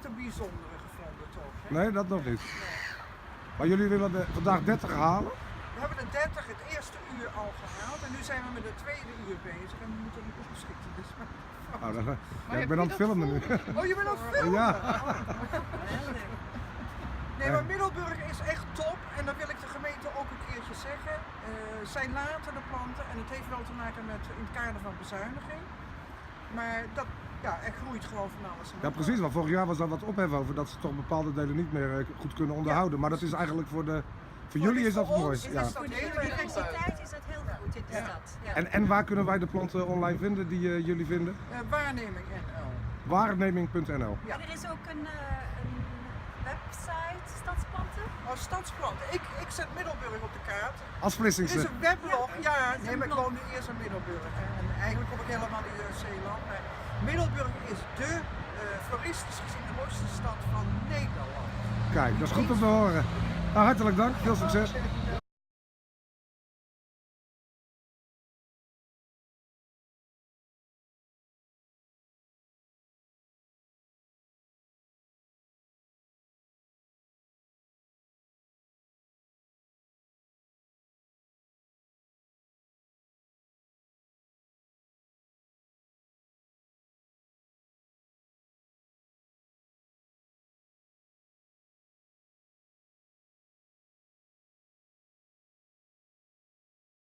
een bijzondere gevonden, toch? Hè? Nee, dat nog niet. Maar jullie willen vandaag 30 halen? We hebben de 30 het eerste uur al gehaald en nu zijn we met het tweede uur bezig en we moeten nog opschieten. Dus Oh, ja, ik ben aan het filmen nu. oh, je bent aan het filmen? Ja. Nee, maar Middelburg is echt top en dat wil ik de gemeente ook een keertje zeggen. Zij laten de planten en het heeft wel te maken met in het kader van bezuiniging. Maar dat, ja, er groeit gewoon van alles. Ja, precies. Want vorig jaar was daar wat ophef over dat ze toch bepaalde delen niet meer goed kunnen onderhouden. Maar dat is eigenlijk voor jullie is dat mooi. Ja. Voor de biodiversiteit is dat heel goed in de stad. Ja. En waar kunnen wij de planten online vinden die jullie vinden? Waarneming NL. Waarneming.nl. Ja. En er is ook een website, Stadsplanten. Als stadsplanten. Ik zet Middelburg op de kaart. Als Er Vlissingse. is een weblog. Ja, is nee, een maar ik blog. woonde eerst in Middelburg. Hè. En eigenlijk kom ik helemaal niet uit Zeeland. Maar Middelburg is de floristisch gezien de mooiste stad van Nederland. Kijk, dat is goed om te horen. Nou, hartelijk dank. Veel succes.